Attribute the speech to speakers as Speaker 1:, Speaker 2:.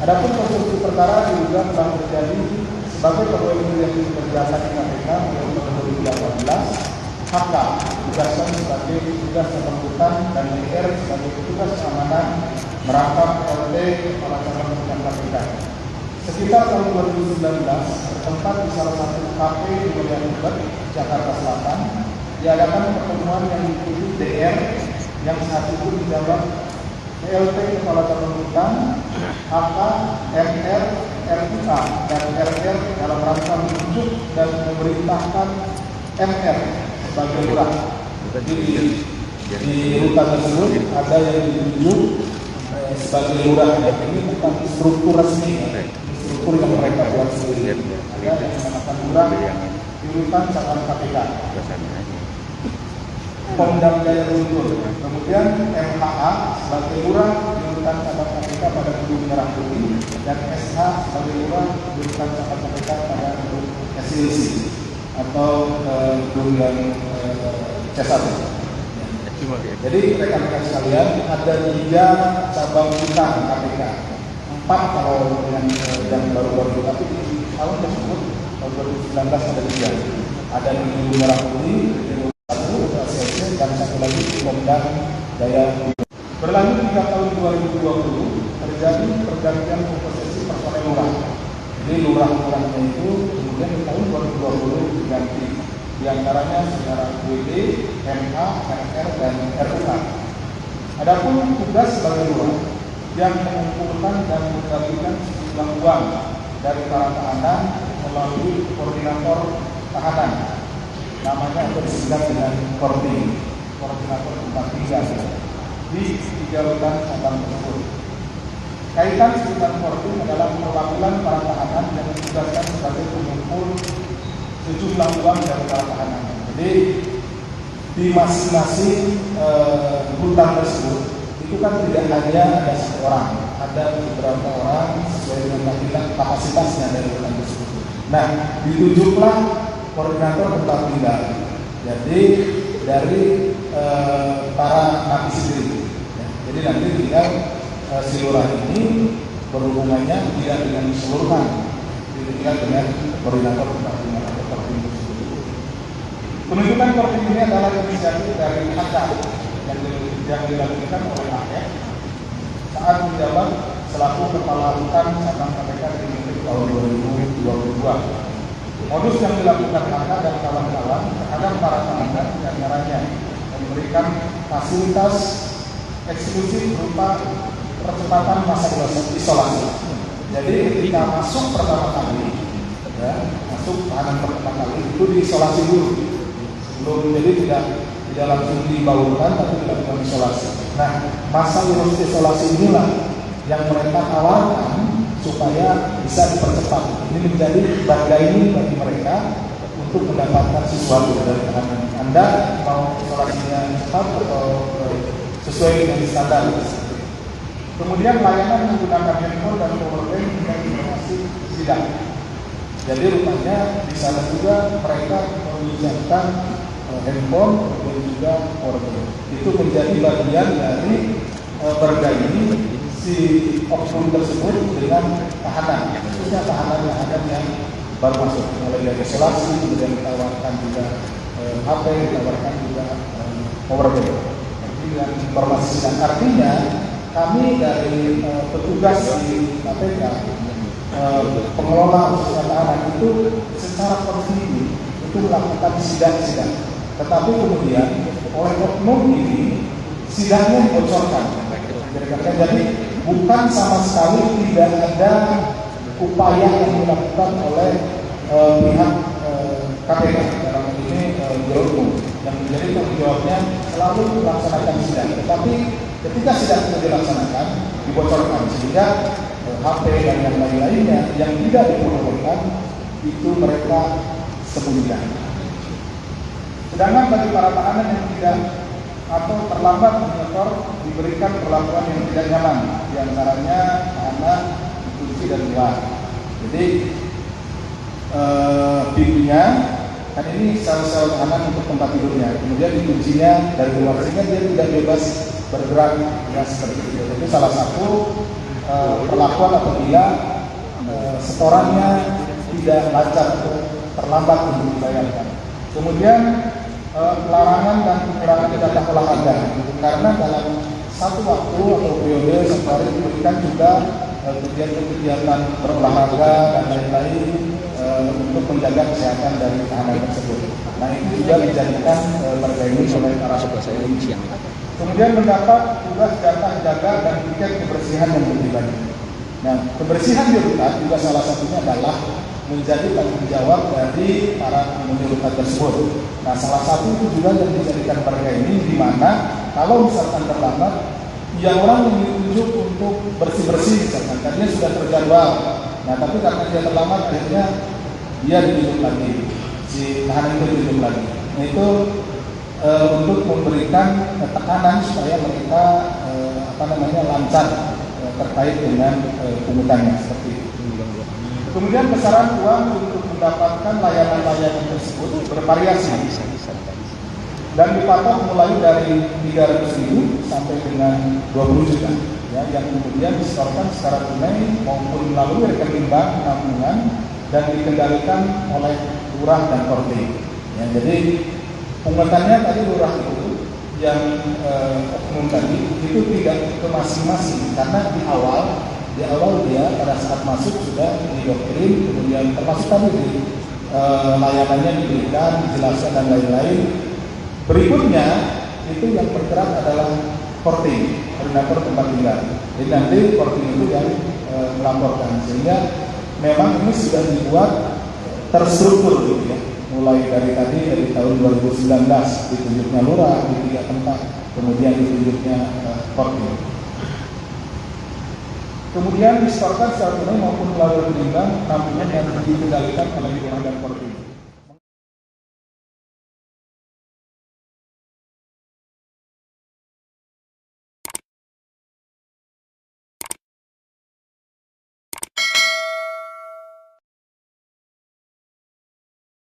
Speaker 1: Adapun konstruksi perkara diduga telah terjadi sebagai pegawai negeri yang dikerjakan di KPK mulai tahun 2018. HK ditugaskan sebagai petugas penuntutan dan DR sebagai petugas keamanan merangkap LT kepala cabang penuntutan KPK. Sekitar tahun 2019 bertempat di salah satu kafe di Mulia Lubet, Jakarta Selatan, diadakan pertemuan yang diikuti DR yang saat itu dijabat LT kepala cabang penuntutan, HK, MR, RUA dan RR dalam rangka menunjuk dan memerintahkan MR sebagai lurah. Di rutan tersebut ada yang ditunjuk sebagai lurah. Ini bukan struktur resmi, struktur yang mereka buat sendiri. Ada yang menggunakan lurah di rutan cabang KPK. Pemdam Jaya Guntur. Kemudian MHA sebagai lurah di rutan cabang KPK pada Gedung Merah Putih dan SH sebagai lurah di rutan cabang KPK pada Gedung SILC atau gedung yang C1. Jadi rekan-rekan sekalian, ada 3 cabang rutan KPK, 4 kalau yang baru-baru, tapi di tahun tersebut tahun 2019 ada 3. Ada di Gedung Merah Putih, Gedung 1, dan satu lagi di Pemdam Jaya. Berlanjut hingga tahun 2020 terjadi pergantian komposisi personel lurah. Jadi lurah-lurahnya itu kemudian di tahun 2020 diganti. Di antaranya saudara WD, MH, MR, dan RUA. Adapun tugas sebagai lurah yang mengumpulkan dan membagikan sejumlah uang dari para tahanan melalui koordinator tahanan. Namanya atau disingkat dengan koordinator tempat tinggal di 3 rutan cabang tersebut. Kaitan sebutan koordin adalah perwakilan para tahanan yang ditugaskan sebagai pengumpul sejumlah uang dari para tahanan. Jadi di masing-masing rutan tersebut itu kan tidak hanya ada 1 orang, ada beberapa orang sesuai dengan kapasitasnya dari rutan tersebut. Nah, ditunjuklah koordinator tempat tinggal. Jadi dari para napi sendiri. Ya, jadi nanti tinggal si lurah ini berhubungannya tidak dengan keseluruhan, tidak dengan koordinator tempat tinggal atau koordinator tersebut. Penunjukan koordinator ini adalah inisiatif dari HK yang dilakukan oleh AF saat menjabat selaku kepala rutan cabang KPK di tahun 2022. Modus yang dilakukan HK dan kawan-kawan terhadap para tahanan diantaranya memberikan fasilitas eksklusif berupa percepatan masa isolasi. Jadi ketika masuk pertama kali, masuk tahanan pertama kali itu diisolasi dulu. Sebelum jadi tidak langsung dibaurkan, tapi dilakukan isolasi. Nah, masa isolasi inilah yang mereka tawarkan supaya bisa dipercepat. Ini menjadi bargaining bagi mereka untuk mendapatkan sesuatu dari tahanan. Anda mau isolasinya cepat atau sesuai dengan standar. Kemudian layanan menggunakan handphone dan powerbank dan informasi sidang. Jadi rupanya di sana juga mereka menyiapkan handphone dan juga powerbank. Itu menjadi bagian dari bargaining si oknum tersebut dengan tahanan, khususnya tahanan yang ada yang baru masuk, mulai dari isolasi, kemudian ditawarkan juga HP, ditawarkan juga powerbank. Jadi dengan informasi dan artinya kami dari petugas di KPK, pengelola khususnya tahanan itu secara kontinu itu melakukan sidang-sidang. Tetapi kemudian oleh oknum ini sidangnya dibocorkan. Jadi bukan sama sekali tidak ada upaya yang dilakukan oleh pihak KPK dalam ini Biro yang menjadi tanggung jawabnya selalu melaksanakan sidang. Tetapi ketika sidang sudah dilaksanakan dibocorkan sehingga HP dan yang lain-lainnya yang tidak diperbolehkan itu mereka sembunyikan. Sedangkan bagi para tahanan yang tidak atau terlambat menyetor diberikan perlakuan yang tidak nyaman, diantaranya tahanan dikunci dari luar. Jadi pintunya kan ini sel-sel tahanan untuk tempat tidurnya, kemudian dikuncinya dari luar sehingga dia tidak bebas bergerak ya, seperti itu. Itu salah satu perlakuan apabila setorannya tidak lancar atau terlambat untuk dibayarkan. Kemudian larangan dan pengurangan jatah olahraga, karena dalam satu waktu atau periode safari diberikan juga kegiatan-kegiatan berolahraga dan lain-lain untuk menjaga kesehatan dari tahanan tersebut. Nah, itu juga dijadikan bergaining oleh para polisi. Kemudian mendapat tugas jatah jaga dan tiket kebersihan yang pribadi. Nah, kebersihan di rutan juga salah satunya adalah menjadi tanggung jawab dari para penghuni rutan tersebut. Nah, salah satu itu juga yang dijadikan bargaining, di mana kalau misalkan terlambat, yang orang yang ditunjuk untuk bersih-bersih misalkan, tadinya sudah terjadwal. Nah, tapi karena dia terlambat, akhirnya dia ditunjuk lagi, si tahanan itu ditunjuk lagi. Nah, itu untuk memberikan tekanan supaya mereka lancar terkait dengan pungutannya seperti itu. Kemudian besaran uang untuk mendapatkan layanan-layanan tersebut bervariasi dan dipatok mulai dari 300.000 sampai dengan 20 juta, ya, yang kemudian disetorkan secara tunai maupun melalui rekening bank tabungan dan dikendalikan oleh lurah dan korting. Ya, jadi pungutannya tadi lurah itu yang oknum tadi itu tidak ke masing-masing, karena di awal dia pada saat masuk sudah didoktrin, kemudian termasuk tadi layanannya diberikan, dijelaskan dan lain-lain. Berikutnya itu yang bergerak adalah korting, koordinator tempat tinggal. Jadi nanti korting itu yang melaporkan, sehingga memang ini sudah dibuat terstruktur gitu ya. Mulai dari tahun 2019 ditunjuknya lurah di 3 tempat, kemudian ditunjuknya korting. Kemudian disetorkan secara tunai maupun melalui rekening bank tabungan yang dikendalikan oleh lurah dan korting.